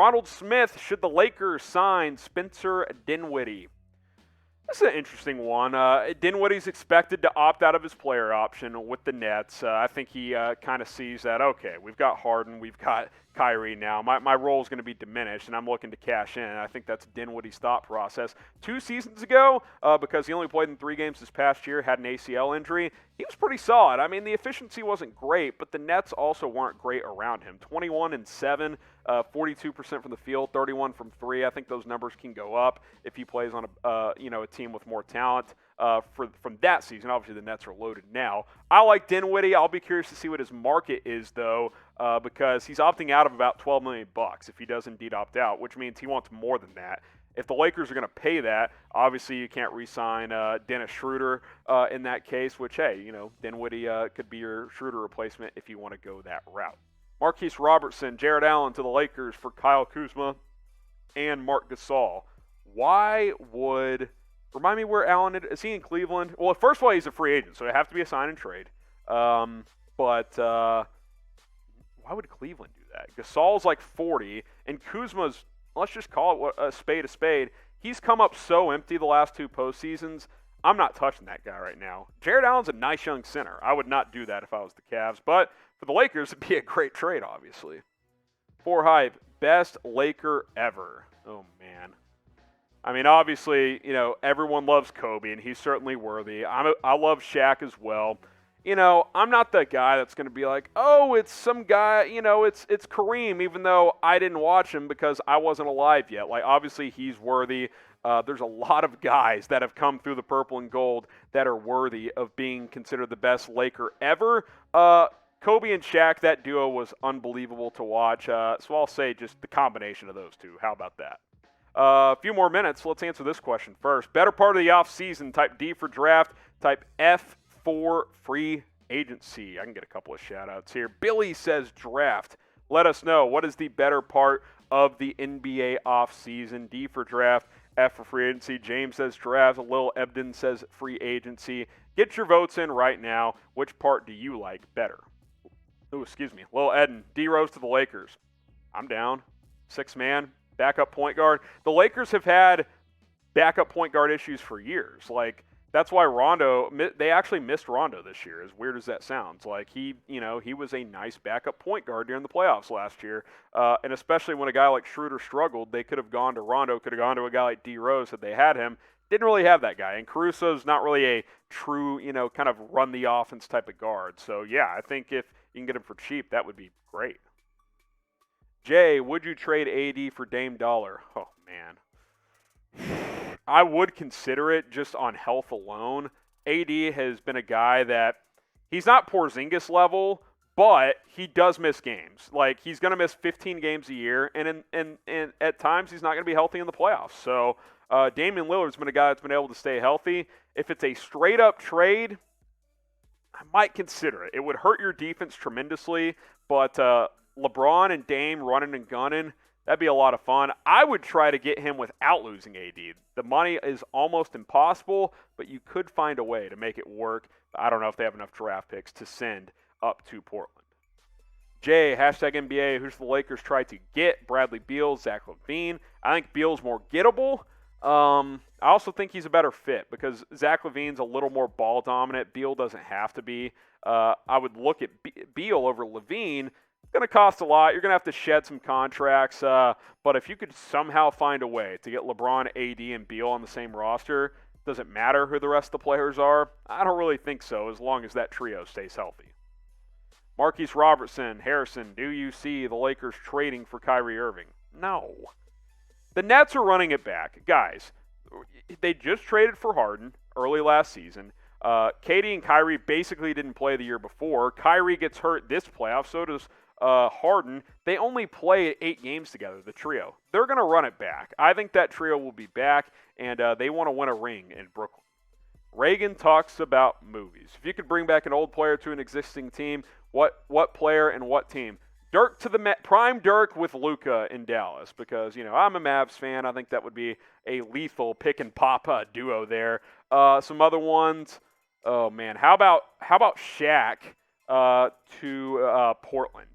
Ronald Smith, should the Lakers sign Spencer Dinwiddie? This is an interesting one. Dinwiddie's expected to opt out of his player option with the Nets. I think he kind of sees that, okay, we've got Harden, we've got Kyrie now. My role is going to be diminished, and I'm looking to cash in. I think that's Dinwiddie's thought process. 2 seasons ago, because he only played in 3 games this past year, had an ACL injury, he was pretty solid. I mean, the efficiency wasn't great, but the Nets also weren't great around him. 21-7, 42% from the field, 31 from 3. I think those numbers can go up if he plays on a team with more talent from that season. Obviously, the Nets are loaded now. I like Dinwiddie. I'll be curious to see what his market is, though, because he's opting out of about $12 million if he does indeed opt out, which means he wants more than that. If the Lakers are going to pay that, obviously you can't re-sign Dennis Schroeder in that case, which, hey, Dinwiddie could be your Schroeder replacement if you want to go that route. Marquise Robertson, Jared Allen to the Lakers for Kyle Kuzma and Marc Gasol. Why would – remind me where Allen is. He in Cleveland? Well, first of all, he's a free agent, so it'd have to be a sign and trade. But why would Cleveland do that? Gasol's like 40, and Kuzma's – let's just call it a spade. He's come up so empty the last 2 postseasons. I'm not touching that guy right now. Jared Allen's a nice young center. I would not do that if I was the Cavs. But for the Lakers, it'd be a great trade, obviously. For Hype, best Laker ever. Oh, man. I mean, obviously, everyone loves Kobe, and he's certainly worthy. I love Shaq as well. I'm not the guy that's going to be like, oh, it's some guy, it's Kareem, even though I didn't watch him because I wasn't alive yet. Like, obviously, he's worthy. There's a lot of guys that have come through the purple and gold that are worthy of being considered the best Laker ever. Kobe and Shaq, that duo was unbelievable to watch. So I'll say just the combination of those two. How about that? A few more minutes. Let's answer this question first. Better part of the offseason, type D for draft, type F for free agency. I can get a couple of shout-outs here. Billy says draft. Let us know, what is the better part of the NBA offseason? D for draft, F for free agency. James says draft. Lil Ebden says free agency. Get your votes in right now. Which part do you like better? Lil Eden. D-Rose to the Lakers. I'm down. 6-man, backup point guard. The Lakers have had backup point guard issues for years. Like, that's why they actually missed Rondo this year, as weird as that sounds. Like, he was a nice backup point guard during the playoffs last year. And especially when a guy like Schroeder struggled, they could have gone to Rondo, could have gone to a guy like D. Rose had they had him. Didn't really have that guy. And Caruso's not really a true, kind of run the offense type of guard. So, yeah, I think if you can get him for cheap, that would be great. Jay, would you trade AD for Dame Dollar? Oh, man. I would consider it just on health alone. AD has been a guy that he's not Porzingis level, but he does miss games. Like, he's going to miss 15 games a year, and at times he's not going to be healthy in the playoffs. So Damian Lillard's been a guy that's been able to stay healthy. If it's a straight-up trade, I might consider it. It would hurt your defense tremendously, but LeBron and Dame running and gunning, that'd be a lot of fun. I would try to get him without losing AD. The money is almost impossible, but you could find a way to make it work. I don't know if they have enough draft picks to send up to Portland. Jay, hashtag NBA, who's the Lakers try to get? Bradley Beal, Zach LaVine. I think Beal's more gettable. I also think he's a better fit because Zach LaVine's a little more ball dominant. Beal doesn't have to be. I would look at Beal over LaVine. It's going to cost a lot. You're going to have to shed some contracts. But if you could somehow find a way to get LeBron, AD, and Beal on the same roster, does it matter who the rest of the players are? I don't really think so, as long as that trio stays healthy. Marquise Robertson, Harrison, do you see the Lakers trading for Kyrie Irving? No. The Nets are running it back. Guys, they just traded for Harden early last season. KD and Kyrie basically didn't play the year before. Kyrie gets hurt this playoff, so does Harden. They only play 8 games together, the trio. They're going to run it back. I think that trio will be back, and they want to win a ring in Brooklyn. Reagan talks about movies. If you could bring back an old player to an existing team, what player and what team? Dirk to the Met, prime Dirk with Luka in Dallas, because I'm a Mavs fan. I think that would be a lethal pick and pop duo there. Some other ones. Oh man, how about Shaq to Portland?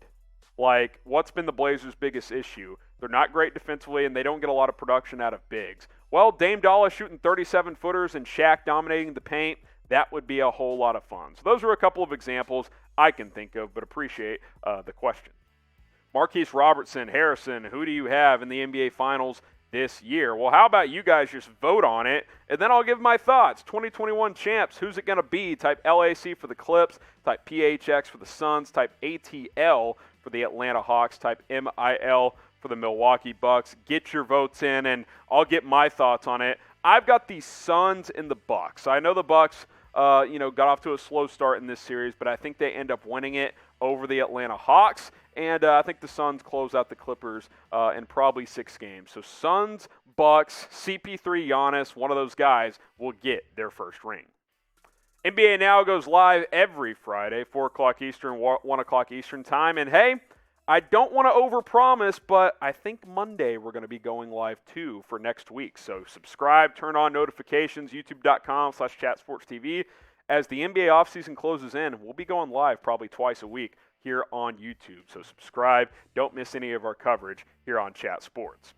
Like, what's been the Blazers' biggest issue? They're not great defensively, and they don't get a lot of production out of bigs. Well, Dame Dolla shooting 37-footers and Shaq dominating the paint, that would be a whole lot of fun. So those are a couple of examples I can think of, but appreciate the question. Marquise Robertson, Harrison, who do you have in the NBA Finals this year? Well, how about you guys just vote on it, and then I'll give my thoughts. 2021 champs, who's it going to be? Type LAC for the Clips, type PHX for the Suns, type ATL for the Atlanta Hawks, type MIL for the Milwaukee Bucks. Get your votes in, and I'll get my thoughts on it. I've got the Suns and the Bucks. I know the Bucks got off to a slow start in this series, but I think they end up winning it over the Atlanta Hawks, and I think the Suns close out the Clippers in probably 6 games. So Suns, Bucks, CP3, Giannis, one of those guys will get their first ring. NBA Now goes live every Friday, 4 o'clock Eastern, 1 o'clock Eastern time, and hey, I don't want to overpromise, but I think Monday we're going to be going live too for next week. So subscribe, turn on notifications, youtube.com/chatsportstv. As the NBA offseason closes in, we'll be going live probably twice a week here on YouTube. So subscribe. Don't miss any of our coverage here on Chat Sports.